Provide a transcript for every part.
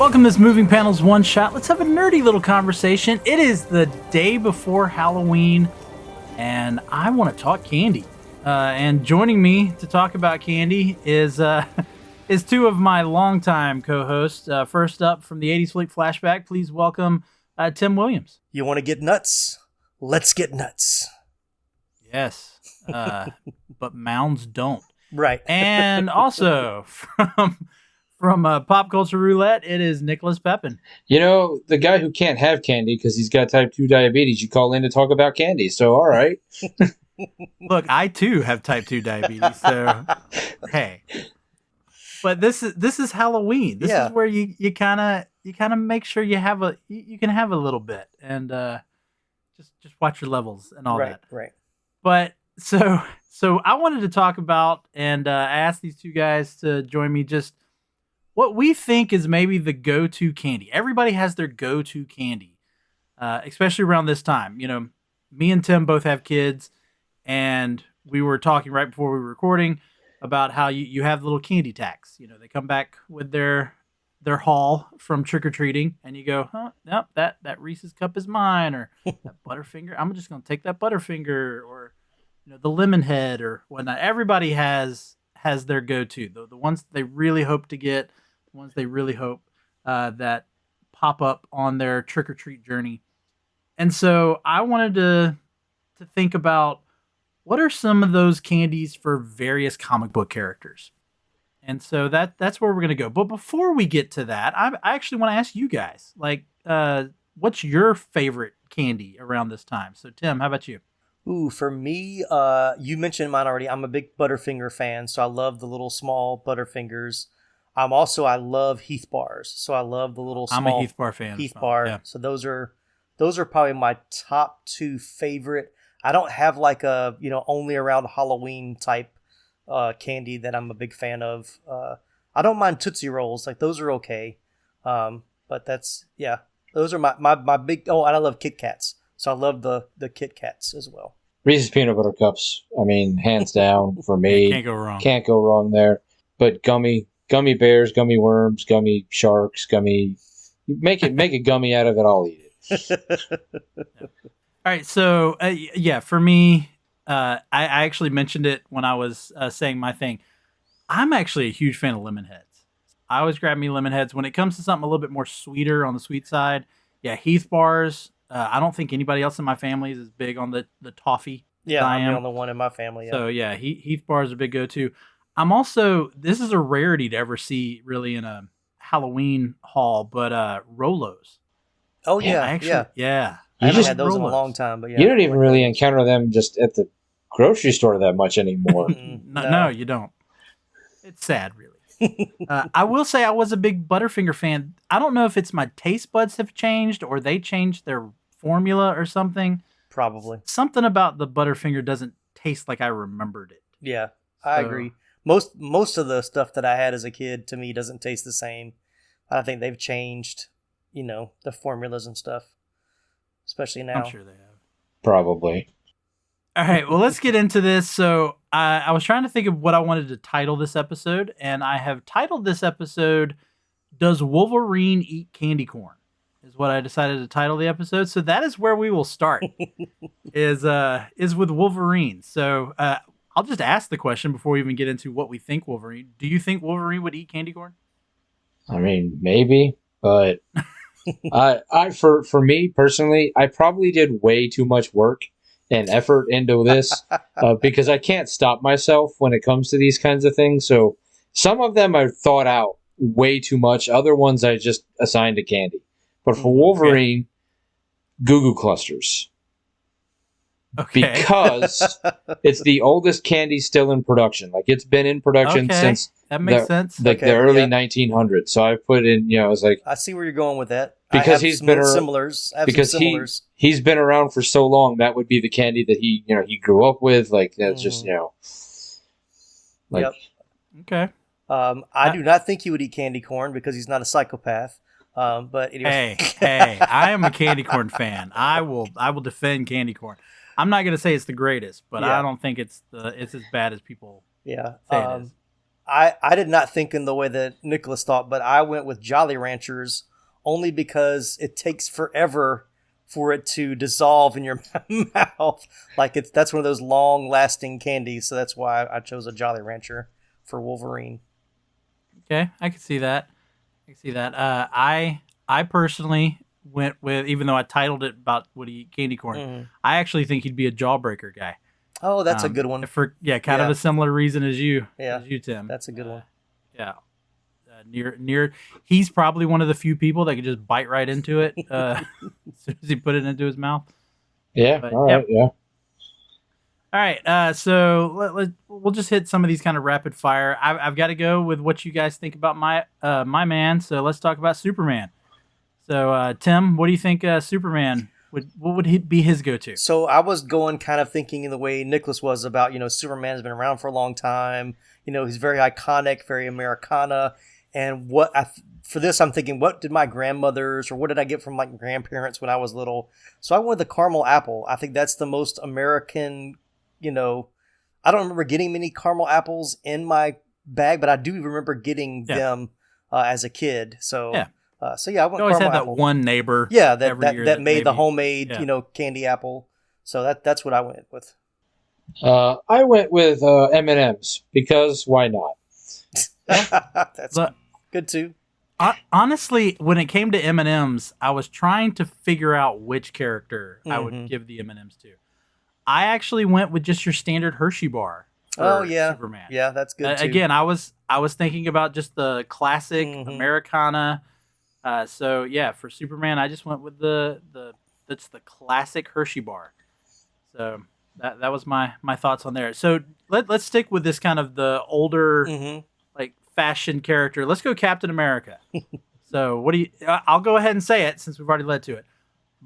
Welcome to this Moving Panels One Shot. Let's have a nerdy little conversation. It is the day before Halloween, and I want to talk candy. And joining me to talk about candy is is two of my longtime co-hosts. First up from the 80s Flick Flashback, please welcome Tim Williams. You want to get nuts? Let's get nuts. Yes, but Mounds don't. Right. And also from Pop Culture Roulette, it is Nicholas Pepin. You know, the guy who can't have candy because he's got type 2 diabetes, you call in to talk about candy. So, all right. Look, I too have type 2 diabetes, so hey. But this is Halloween. This is where you kind of make sure you can have a little bit and just watch your levels and all that. Right. But so I wanted to talk about and I asked these two guys to join me just what we think is maybe the go-to candy. Everybody has their go-to candy, especially around this time. You know, me and Tim both have kids, and we were talking right before we were recording about how you have little candy tax. You know, they come back with their haul from trick-or-treating, and you go, nope, that Reese's cup is mine, or that Butterfinger, I'm just going to take that Butterfinger, or the lemon head or whatnot. Everybody has their go-to, the ones they really hope to get, the ones they really hope that pop up on their trick-or-treat journey. And so I wanted to think about what are some of those candies for various comic book characters. And so that's where we're going to go. But before we get to that, I actually want to ask you guys, what's your favorite candy around this time? So Tim, how about you? Ooh, for me, you mentioned mine already. I'm a big Butterfinger fan, so I love the little small Butterfingers. I love Heath bars, so I love the little small. I'm a Heath bar fan. Heath bar. Yeah. So those are probably my top two favorite. I don't have like a only around Halloween type candy that I'm a big fan of. I don't mind Tootsie Rolls, like those are okay. But those are my big. Oh, and I love Kit Kats. So I love the Kit Kats as well. Reese's Peanut Butter Cups, I mean, hands down for me. Can't go wrong. Can't go wrong there. But gummy bears, gummy worms, gummy sharks, make it gummy out of it, I'll eat it. All right, so for me, I actually mentioned it when I was saying my thing. I'm actually a huge fan of lemon heads. I always grab me lemon heads. When it comes to something a little bit more sweeter on the sweet side, Heath bars. I don't think anybody else in my family is as big on the toffee. Yeah, I'm the only one in my family. Yeah. So Heath bars are a big go-to. I'm also, this is a rarity to ever see really in a Halloween haul, but Rolos. Oh yeah, yeah. I haven't had those in a long time, but yeah. You don't even really encounter them just at the grocery store that much anymore. No, you don't. It's sad, really. I will say I was a big Butterfinger fan. I don't know if it's my taste buds have changed or they changed their formula or something. Probably. Something about the Butterfinger doesn't taste like I remembered it. Yeah, I agree. Most of the stuff that I had as a kid to me doesn't taste the same. I think they've changed, the formulas and stuff, especially now. I'm sure they have. Probably. All right, well, let's get into this. So I was trying to think of what I wanted to title this episode, and I have titled this episode, Does Wolverine Eat Candy Corn? Is what I decided to title the episode. So that is where we will start, is with Wolverine. So I'll just ask the question before we even get into what we think Wolverine. Do you think Wolverine would eat candy corn? I mean, maybe, but for me personally, I probably did way too much work and effort into this because I can't stop myself when it comes to these kinds of things. So some of them I've thought out way too much. Other ones I just assigned to candy. But for Wolverine, Goo Goo Clusters. Okay. Because it's the oldest candy still in production. Like, it's been in production since that makes sense. The early 1900s. So I put in, I was like, I see where you're going with that. Because he's been similars. He's been around for so long. That would be the candy that he grew up with. Like, that's just like. Yep. Okay. I do not think he would eat candy corn because he's not a psychopath. But anyway. Hey, I am a candy corn fan. I will defend candy corn. I'm not going to say it's the greatest, but I don't think it's as bad as people say it is. I did not think in the way that Nicholas thought, but I went with Jolly Ranchers only because it takes forever for it to dissolve in your mouth. Like that's one of those long lasting candies. So that's why I chose a Jolly Rancher for Wolverine. Okay, I can see that. I can see that. I personally went with, even though I titled it about would he eat candy corn, I actually think he'd be a jawbreaker guy. Oh, that's a good one. For kind of a similar reason as you, Tim. That's a good one. Yeah, near. He's probably one of the few people that could just bite right into it as soon as he put it into his mouth. Yeah. But, all right. Yeah. All right, so we'll just hit some of these kind of rapid fire. I've got to go with what you guys think about my man. So let's talk about Superman. So Tim, what do you think Superman what would he be his go-to? So I was going kind of thinking in the way Nicholas was about, Superman has been around for a long time. He's very iconic, very Americana. And for this, I'm thinking, what did my grandmothers or what did I get from my grandparents when I was little? So I went with the caramel apple. I think that's the most American. I don't remember getting many caramel apples in my bag, but I do remember getting them as a kid. So yeah. I went you always caramel had apple. that one neighbor. Yeah, that made the homemade, candy apple. So that's what I went with. I went with M&M's because why not? That's good too. Honestly, when it came to M&M's, I was trying to figure out which character I would give the M&M's to. I actually went with just your standard Hershey bar. Oh yeah, Superman. Yeah, that's good too. Again, I was thinking about just the classic Americana. So yeah, for Superman, I just went with that's the classic Hershey bar. So that was my thoughts on there. So let's stick with this kind of the older like fashion character. Let's go Captain America. So what do you? I'll go ahead and say it since we've already led to it.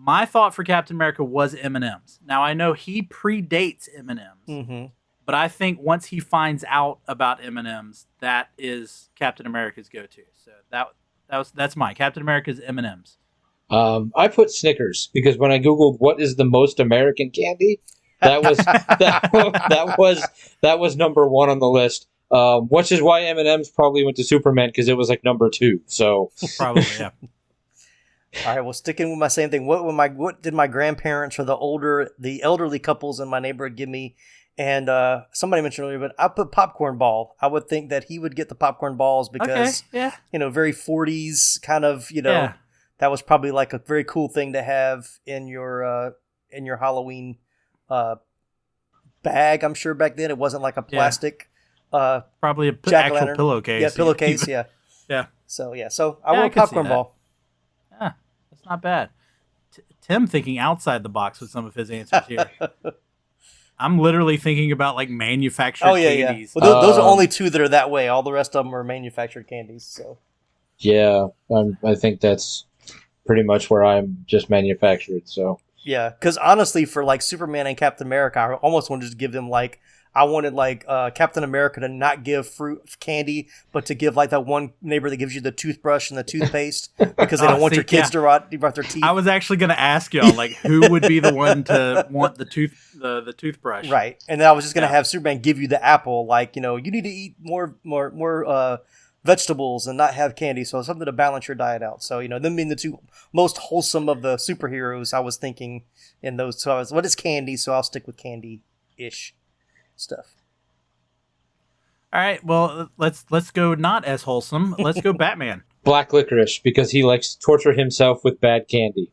My thought for Captain America was M&M's. Now I know he predates M&M's, but I think once he finds out about M&M's, that is Captain America's go-to. So that's mine. Captain America's M&M's. I put Snickers because when I googled what is the most American candy, that was that was number one on the list. Which is why M&M's probably went to Superman because it was like number 2. So probably yeah. All right, well, sticking with my same thing. What did my grandparents or the elderly couples in my neighborhood give me? And somebody mentioned earlier, but I put popcorn ball. I would think that he would get the popcorn balls because, very 40s kind of, that was probably like a very cool thing to have in your Halloween bag. I'm sure back then it wasn't like a plastic. Probably a actual pillowcase. Yeah, pillowcase. Yeah. Yeah. So I went popcorn ball. Yeah, that's not bad. Tim thinking outside the box with some of his answers here. I'm literally thinking about like manufactured candies. Yeah. Well, those are only 2 that are that way. All the rest of them are manufactured candies. So. Yeah, I think that's pretty much where I'm just manufactured. So. Yeah, because honestly, for like Superman and Captain America, I almost wanted to give them I wanted Captain America to not give fruit candy, but to give like that one neighbor that gives you the toothbrush and the toothpaste because they don't want your kids to rot their teeth. I was actually going to ask y'all who would be the one to want the toothbrush, right? And then I was just going to have Superman give you the apple, you need to eat more vegetables and not have candy, so something to balance your diet out. So them being the 2 most wholesome of the superheroes, I was thinking in those. So what is candy? So I'll stick with candy-ish stuff. All right, well, let's go not as wholesome. Let's go Batman. Black licorice because he likes to torture himself with bad candy.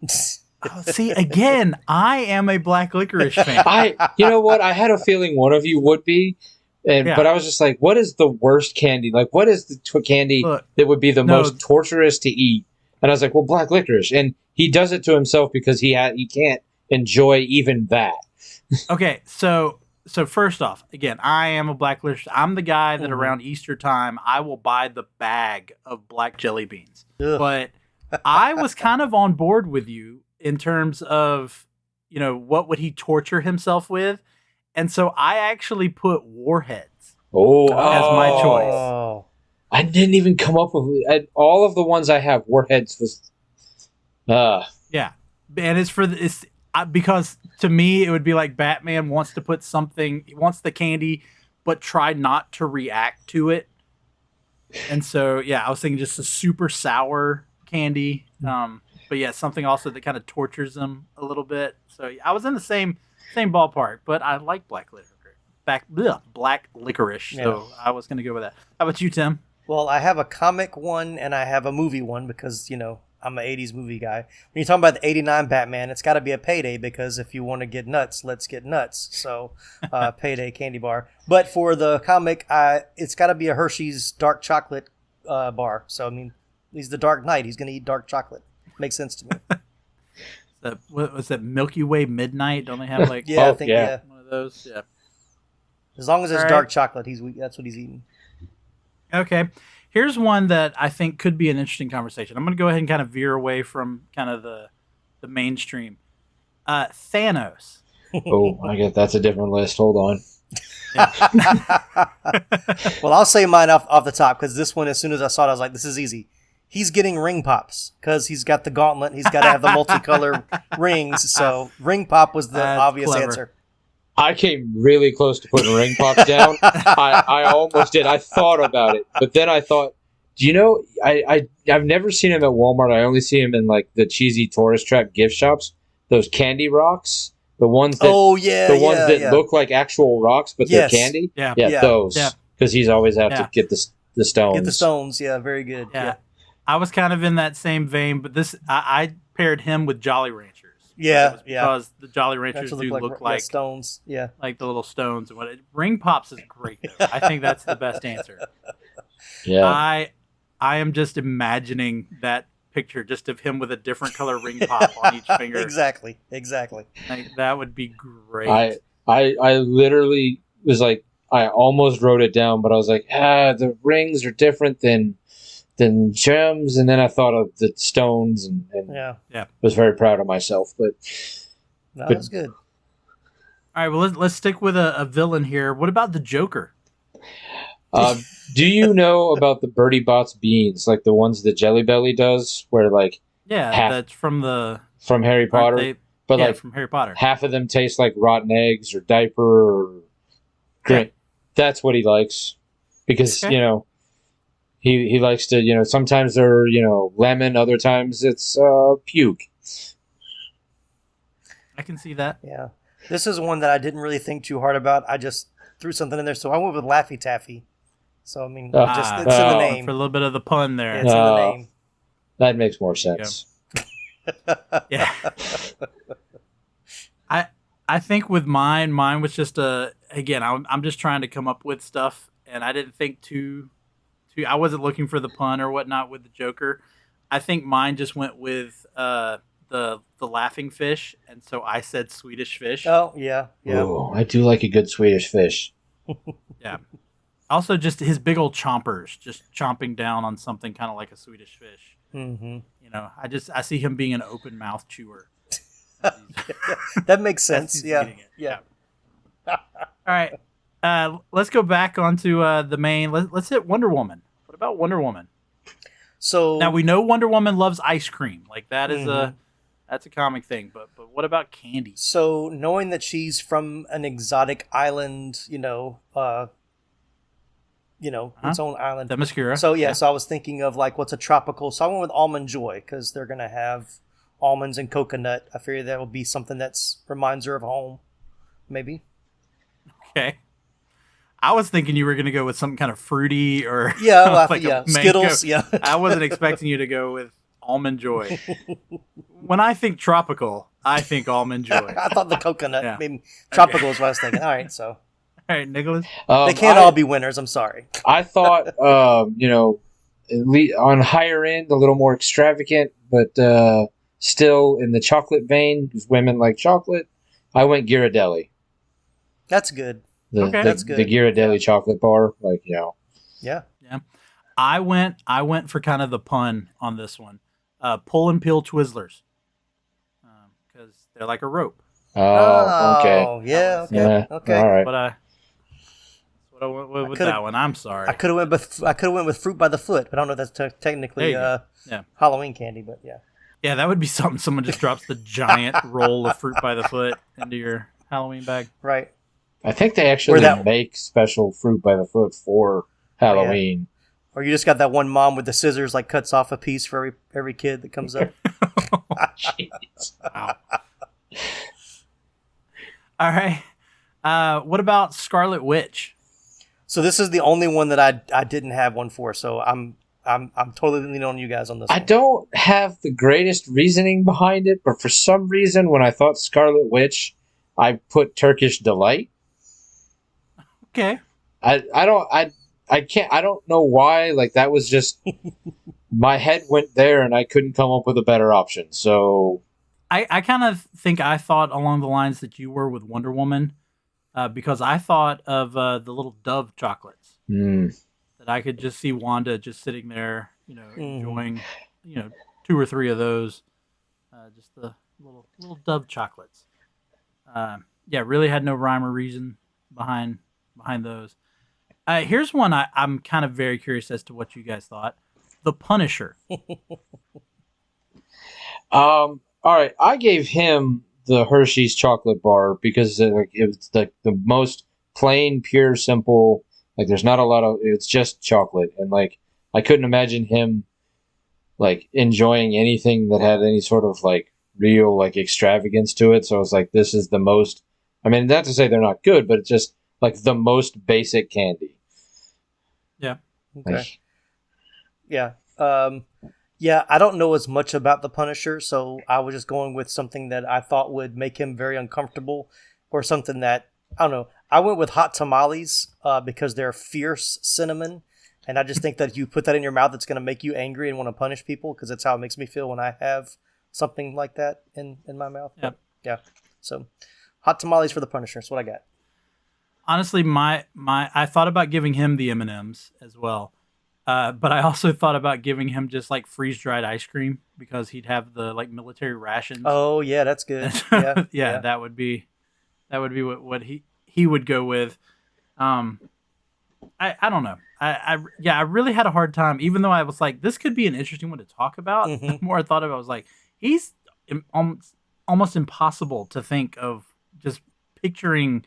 See, again, I am a black licorice fan. You know what? I had a feeling one of you would be, but I was just like, what is the worst candy? Like, what is the candy that would be the most torturous to eat? And I was like, well, black licorice. And he does it to himself because he can't enjoy even that. Okay, so first off, again, I am a black licorice. I'm the guy that around Easter time, I will buy the bag of black jelly beans. Ugh. But I was kind of on board with you in terms of, what would he torture himself with? And so I actually put warheads as my choice. I didn't even come up with all of the ones I have. Warheads was, yeah, and it's because to me it would be like Batman wants to put something. He wants the candy but try not to react to it. And so, yeah, I was thinking just a super sour candy. But yeah, something also that kind of tortures them a little bit. So I was in the same ballpark, but I like black licorice. Black licorice. Yeah. So I was going to go with that. How about you, Tim? Well, I have a comic one and I have a movie one because, you know, I'm an 80s movie guy. When you're talking about the 89 Batman, it's got to be a Payday because if you want to get nuts, let's get nuts. So, Payday candy bar. But for the comic, it's got to be a Hershey's dark chocolate bar. So, I mean, he's the Dark Knight. He's going to eat dark chocolate. Makes sense to me. What was that, Milky Way Midnight? Don't they have like Yeah, I think, yeah. one of those? Yeah. As long as it's All right. dark chocolate, that's what he's eating. Okay. Here's one that I think could be an interesting conversation. I'm going to go ahead and kind of veer away from kind of the mainstream. Thanos. Oh, I guess that's a different list. Hold on. Well, I'll say mine off the top because this one, as soon as I saw it, I was like, this is easy. He's getting ring pops because he's got the gauntlet. He's got to have the multicolor rings. So ring pop was the That's obvious clever. answer. I came really close to putting ring pops down. I almost did. I thought about it, but then I thought, do you know? I've never seen him at Walmart. I only see him in like the cheesy tourist trap gift shops. Those candy rocks, the ones that look like actual rocks, but Yes. they're candy. Yeah. Yeah, those. Yeah. Because he's always have Yeah. to get the stones. Get the stones. Yeah, very good. Yeah. I was kind of in that same vein, but I paired him with Jolly Ranchers. Yeah, It was because the Jolly That's Ranchers what do look like stones. Yeah. like the little stones and what. Ring pops is great though. I think that's the best answer. Yeah. I am just imagining that picture just of him with a different color ring pop on each finger. Exactly. Like, that would be great. I literally was like, I almost wrote it down, but I was like, the rings are different than gems, and then I thought of the stones, and Yeah. was very proud of myself. But No, But- that's good. All right, well let's stick with a villain here. What about the Joker? do you know about the Bertie Bott's beans, like the ones that Jelly Belly does, where like Yeah, that's from the from Harry Potter, but like from Harry Potter. half of them taste like rotten eggs or diaper or grain. Yeah. That's what he likes because Okay. you know. He likes to, you know, sometimes they're, you know, lemon, other times it's puke. I can see that. Yeah. This is one that I didn't really think too hard about. I just threw something in there, so I went with Laffy Taffy. So I mean, it's in the name. For a little bit of the pun there. It's in the name. That makes more sense. Yeah. I think with mine was just again, I'm just trying to come up with stuff, and I didn't think too. I wasn't looking for the pun or whatnot with the Joker. I think mine just went with the laughing fish, and so I said Swedish fish. Oh yeah. Ooh, I do like a good Swedish fish. Yeah. Also, just his big old chompers, just chomping down on something kind of like a Swedish fish. Mm-hmm. You know, I see him being an open mouth chewer. That makes as sense. he's Yeah. eating it. All right. Let's go back onto the main. Let's hit Wonder Woman. What about Wonder Woman? So Now we know Wonder Woman loves ice cream. Like that is Mhm. that's a comic thing. But what about candy? So knowing that she's from an exotic island, its own island. Themyscira. So so I was thinking of like what's a tropical. So I went with almond joy because they're gonna have almonds and coconut. I figured that would be something that's reminds her of home, maybe. Okay. I was thinking you were going to go with something kind of fruity or Yeah, like a mango. Skittles. Yeah, I wasn't expecting you to go with almond joy. When I think tropical, I think almond joy. I thought the coconut. Yeah. Maybe tropical is what I was thinking. All right, so All right, Nicholas. they can't all be winners. I'm sorry. I thought, at least on higher end, a little more extravagant, but still in the chocolate vein, because women like chocolate. I went Ghirardelli. That's good. That's good. The Ghirardelli chocolate bar, like, you know. Yeah. I went for kind of the pun on this one. Pull and peel Twizzlers. Because they're like a rope. Oh, okay. Yeah. Okay. Yeah, Okay. all right. But that's what I went with could've- that one. I'm sorry. I could have went with fruit by the foot, but I don't know if that's technically There you go. Yeah. Halloween candy, but yeah. Yeah, that would be something. Someone just drops the giant roll of fruit by the foot into your Halloween bag. Right. I think they actually that- make special fruit by the foot for Halloween. Or you just got that one mom with the scissors, like cuts off a piece for every kid that comes up. Jeez. Wow. All right. What about Scarlet Witch? So this is the only one that I didn't have one for. So I'm totally leaning on you guys on this. I one. don't have the greatest reasoning behind it, but for some reason, when I thought Scarlet Witch, I put Turkish Delight. Okay. I don't know why. Like, that was just my head went there, and I couldn't come up with a better option. So I kind of think I thought along the lines that you were with Wonder Woman, because I thought of the little Dove chocolates that I could just see Wanda just sitting there, enjoying, 2 or 3 of those, just the little Dove chocolates. Really had no rhyme or reason behind those. Here's one I'm kind of very curious as to what you guys thought. The Punisher. All right, I gave him the Hershey's chocolate bar because it was the most plain, pure, simple. Like, there's not a lot of. It's just chocolate, and like I couldn't imagine him like enjoying anything that had any sort of like real like extravagance to it. So I was like, this is the most. I mean, not to say they're not good, but it's just like the most basic candy. Yeah. Okay. Like, Yeah. Yeah, I don't know as much about the Punisher, so I was just going with something that I thought would make him very uncomfortable, or something that, I don't know. I went with hot tamales because they're fierce cinnamon, and I just think that if you put that in your mouth, it's going to make you angry and want to punish people, because that's how it makes me feel when I have something like that in my mouth. Yeah. Yeah. So, hot tamales for the Punisher. That's what I got. Honestly, I thought about giving him the M&Ms as well. But I also thought about giving him just like freeze dried ice cream because he'd have the like military rations. Oh yeah, that's good. Yeah. That would be what he would go with. I don't know. I really had a hard time, even though I was like, this could be an interesting one to talk about. Mhm. The more I thought of it, I was like, he's almost impossible to think of just picturing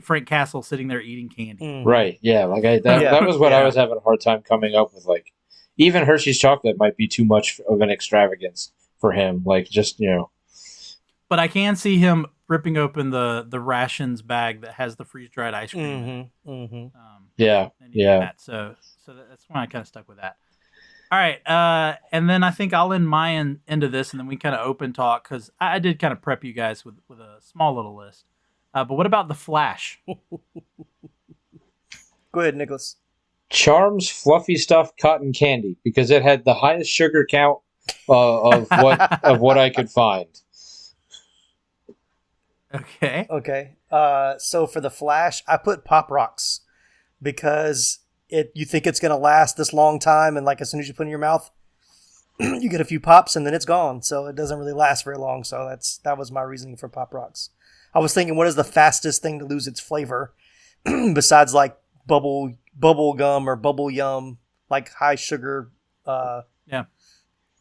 Frank Castle sitting there eating candy. Mhm. right? Yeah, like Yeah. that was what I Yeah. was having a hard time coming up with. Like, even Hershey's chocolate might be too much of an extravagance for him. Like, just But I can see him ripping open the rations bag that has the freeze dried ice cream. in it. Mm-hmm. Mm-hmm. yeah, And eating yeah. that. So that's why I kind of stuck with that. All right, and then I think I'll end my end of this, and then we kind of open talk because I did kind of prep you guys with a small little list. But what about the Flash? Go ahead, Nicholas. Charms fluffy stuffed cotton candy because it had the highest sugar count of what I could find. Okay. Okay. So for the Flash, I put Pop Rocks because you think it's gonna last this long time, and like as soon as you put it in your mouth, you get a few pops and then it's gone. So it doesn't really last very long. So that was my reasoning for Pop Rocks. I was thinking, what is the fastest thing to lose its flavor besides like bubble gum or bubble yum, like high sugar. Yeah.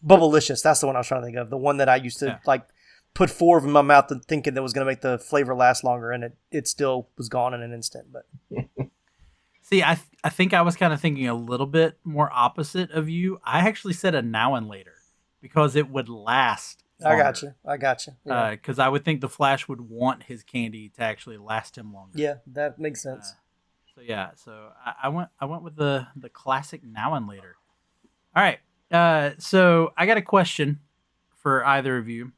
Bubblicious. That's the one I was trying to think of. The one that I used to like put 4 of them in my mouth and thinking that was going to make the flavor last longer, and it still was gone in an instant. But See, I think I was kind of thinking a little bit more opposite of you. I actually said a now and later because it would last. I got you. Yeah. Because I would think the Flash would want his candy to actually last him longer. Yeah, that makes sense. So I went with the classic now and later. All right. So I got a question for either of you.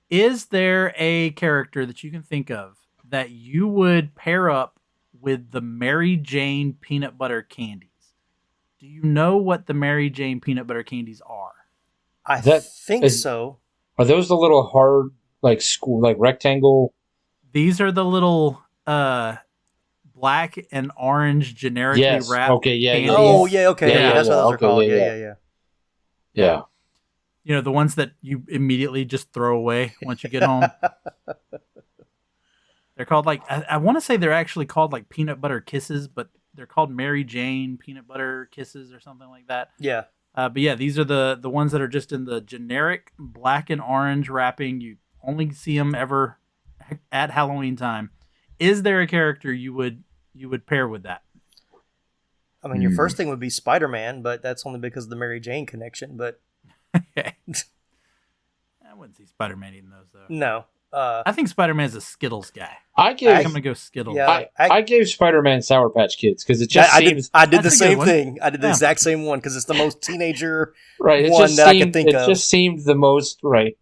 Is there a character that you can think of that you would pair up with the Mary Jane peanut butter candies? Do you know what the Mary Jane peanut butter candies are? I think so. Are those the little hard like school like rectangle? These are the little black and orange generically Yes. wrapped. Okay. Yeah. candies. Oh, yeah, okay. Yeah, Yeah, that's what those are okay, called. yeah. Yeah. You know, the ones that you immediately just throw away once you get home. They're called like, I want to say they're actually called like peanut butter kisses, but they're called Mary Jane peanut butter kisses or something like that. Yeah. But yeah, these are the ones that are just in the generic black and orange wrapping. You only see them ever at Halloween time. is there a character you would pair with that? I mean, your first thing would be Spider-Man, but that's only because of the Mary Jane connection. But Okay. I wouldn't see Spider-Man eating those though. no, I think Spider-Man's a Skittles guy. I I gave think I'm gonna go Skittles. Yeah. I gave Spider-Man Sour Patch Kids because it just seems I did the That's a good same one. thing. I did the Yeah. exact same one because it's the most teenager right. It one just that I seemed, could think it of. just seemed the most right.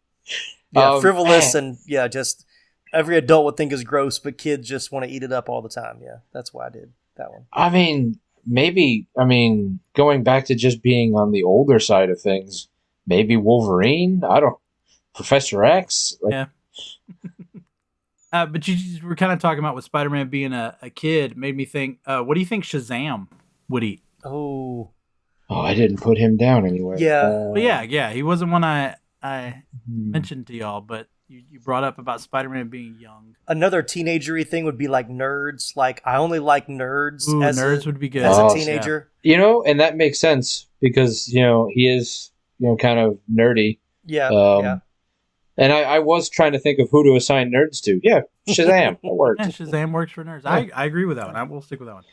Frivolous man. and just every adult would think is gross, but kids just want to eat it up all the time. Yeah, that's why I did that one. I mean, maybe. I mean, going back to just being on the older side of things, maybe Wolverine. I don't. Professor X. Like, Yeah. But you just were kind of talking about with Spider-Man being a kid made me think. What do you think Shazam would eat? Oh, oh, I didn't put him down anywhere. Yeah. But yeah, he wasn't one I Hmm. mentioned to y'all, but you brought up about Spider-Man being young. another teenagery thing would be like nerds. Like I only like nerds Ooh, as nerds a, would be good as Oh, a teenager. You know, and that makes sense because he is kind of nerdy. Yeah, Um, And I was trying to think of who to assign nerds to. Yeah, Shazam. That worked. Yeah, Shazam works for nerds. I agree with that one. I will stick with that one.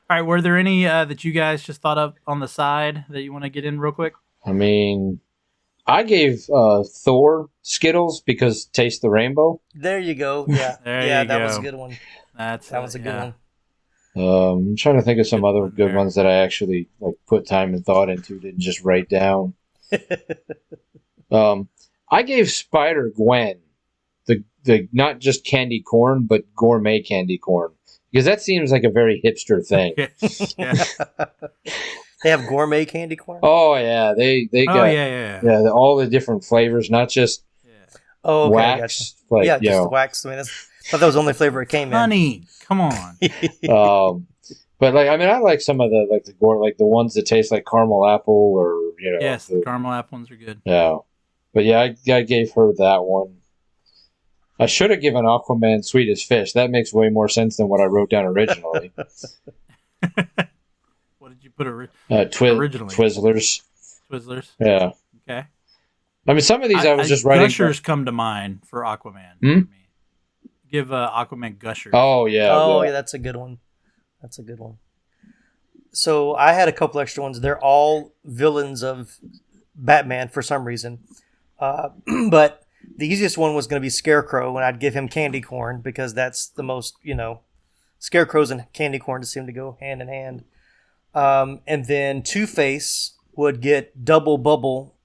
All right, were there any that you guys just thought of on the side that you want to get in real quick? I mean, I gave Thor Skittles because Taste the Rainbow. There you go. Yeah, There you that was a go. good one. That Was a good one. I'm trying to think of some Good other one good there. ones that I actually put time and thought into, didn't just write down. I gave Spider Gwen the not just candy corn, but gourmet candy corn because that seems like a very hipster thing. Yeah. They have gourmet candy corn. Oh yeah, they Oh got yeah. all the different flavors, not just Oh, okay, wax. gotcha. Like Yeah, just the wax. I mean, I thought that was the only flavor it came Honey, come on. in. But I mean, I like some of the the ones that taste like caramel apple or Yes, the caramel apple ones are good. yeah. But yeah, I gave her that one. I should have given Aquaman Sweet as Fish. That makes way more sense than what I wrote down originally. What did you put originally? Twizzlers. Twizzlers. Yeah. Okay. I mean, some of these I was just writing. Gushers come to mind for Aquaman. Hmm? For me. Give Aquaman Gushers. Oh yeah. Oh yeah, that's a good one. That's a good one. So I had a couple extra ones. They're all villains of Batman for some reason. But the easiest one was going to be Scarecrow, and I'd give him candy corn because that's the most, Scarecrows and candy corn just seem to go hand in hand. And then Two-Face would get double bubble,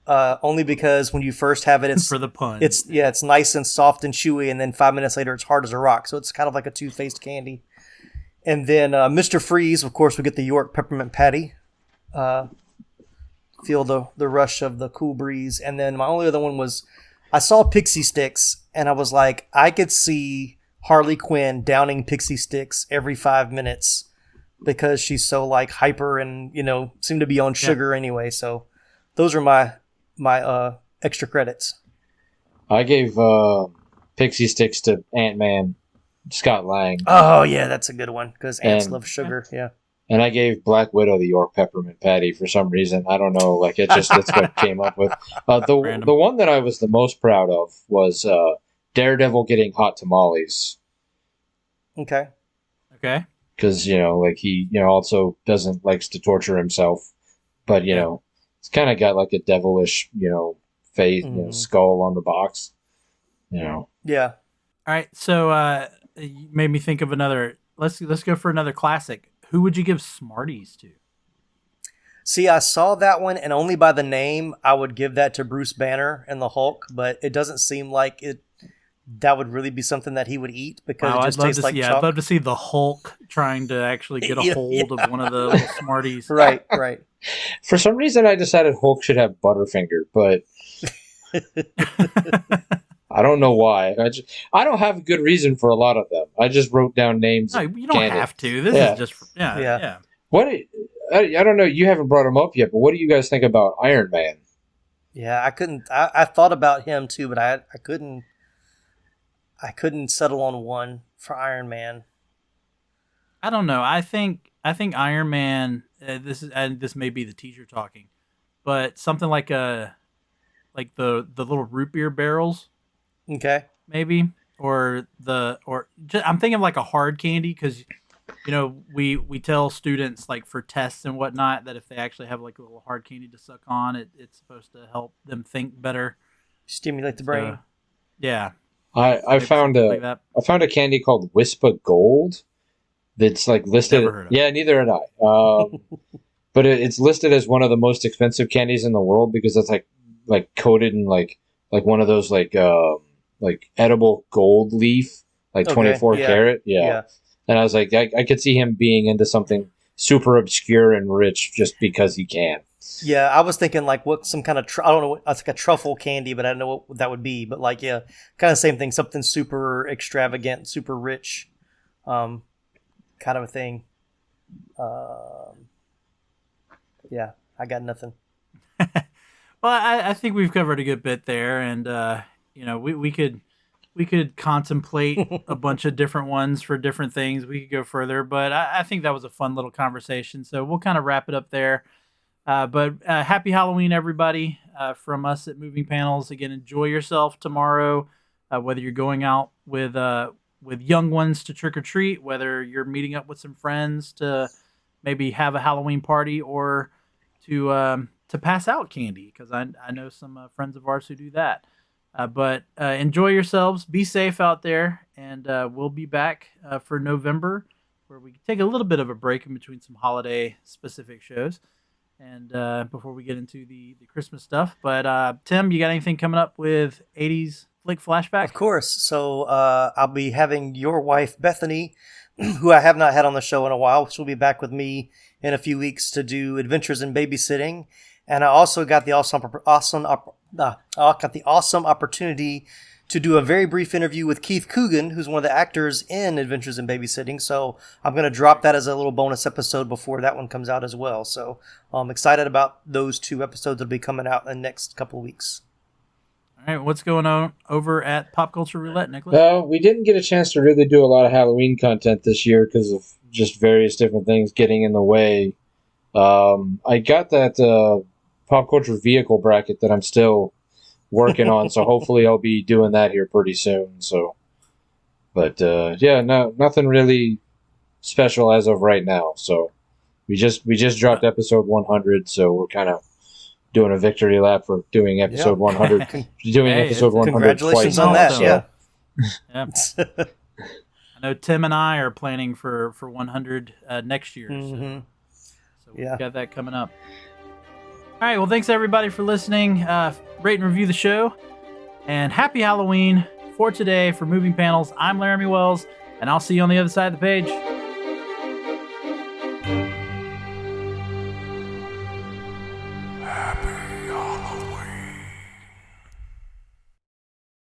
only because when you first have it, it's for the pun. it's nice and soft and chewy, and then 5 minutes later, it's hard as a rock. So it's kind of like a two-faced candy. And then Mr. Freeze, of course, we get the York peppermint patty. Feel the rush of the cool breeze. And then my only other one was I saw Pixie Sticks, and I was like, I could see Harley Quinn downing Pixie Sticks every 5 minutes because she's so like hyper and seem to be on sugar anyway. So those are my extra credits. I gave Pixie Sticks to Ant-Man, Scott Lang. Oh yeah, that's a good one because ants And- love sugar. Yeah. And I gave Black Widow the York peppermint patty for some reason. I don't know. That's what I came up with. The Random. one that I was the most proud of was Daredevil getting hot tamales. Okay. Okay. Because, he, also doesn't likes to torture himself. But, it's kind of got like a devilish, face, Mhm. skull on the box. Yeah. All right. So you made me think of another. Let's go for another classic. Who would you give Smarties to? See, I saw that one, and only by the name, I would give that to Bruce Banner and the Hulk. But it doesn't seem like that would really be something that he would eat because Wow, it just tastes like I'd chalk. love to see the Hulk trying to actually get a Yeah, hold of one of the little Smarties. Right. For some reason, I decided Hulk should have Butterfinger, but I don't know why. I don't have a good reason for a lot of them. I just wrote down names. No, you don't Candy. have to. This Yeah. is just yeah. What? I don't know. You haven't brought him up yet, but what do you guys think about Iron Man? Yeah, I couldn't. I thought about him too, but I couldn't. I couldn't settle on one for Iron Man. I don't know. I think Iron Man. This may be the teacher talking, but something like the little root beer barrels, Okay. maybe I'm thinking of like a hard candy because we tell students like for tests and whatnot that if they actually have like a little hard candy to suck on, it's supposed to help them think better. Stimulate the So, brain. yeah. I Maybe found something a like that. I found a candy called Wispa Gold that's like listed. Never heard of it. Yeah, neither had I. But it's listed as one of the most expensive candies in the world because it's like coated in like one of those like edible gold leaf, like Okay, 24 yeah, karat. yeah. Yeah. And I was like, I could see him being into something super obscure and rich just because he can. Yeah, I was thinking like what some kind of I don't know, it's like a truffle candy, but I don't know what that would be. But like, yeah, kind of same thing, something super extravagant, super rich, kind of a thing. Yeah, I got nothing. Well, I think we've covered a good bit there, and we could contemplate a bunch of different ones for different things. We could go further, but I think that was a fun little conversation. So we'll kind of wrap it up there. But happy Halloween, everybody, from us at Moving Panels. Again, enjoy yourself tomorrow, whether you're going out with young ones to trick or treat, whether you're meeting up with some friends to maybe have a Halloween party, or to pass out candy, because I know some friends of ours who do that. But enjoy yourselves, be safe out there, and we'll be back for November, where we take a little bit of a break in between some holiday specific shows. And before we get into the Christmas stuff. But Tim, you got anything coming up with 80s flick flashback? Of course. So I'll be having your wife, Bethany, who I have not had on the show in a while. She'll be back with me in a few weeks to do Adventures in Babysitting. And I also got the awesome opportunity to do a very brief interview with Keith Coogan, who's one of the actors in Adventures in Babysitting. So I'm going to drop that as a little bonus episode before that one comes out as well. So I'm excited about those 2 episodes that'll be coming out in the next couple of weeks. All right, what's going on over at Pop Culture Roulette, Nicholas? Well, we didn't get a chance to really do a lot of Halloween content this year because of just various different things getting in the way. I got that Pop Culture Vehicle bracket that I'm still working on, so hopefully I'll be doing that here pretty soon. So, but yeah, no, nothing really special as of right now. So we just dropped episode 100, so we're kind of doing a victory lap for doing episode 100. Doing episode 100 congratulations twice on now, that. so. Yeah. I know Tim and I are planning for 100 next year. Mm-hmm. So we got that coming up. All right, well, thanks everybody for listening. Rate and review the show. And happy Halloween for today for Moving Panels. I'm Laramie Wells, and I'll see you on the other side of the page.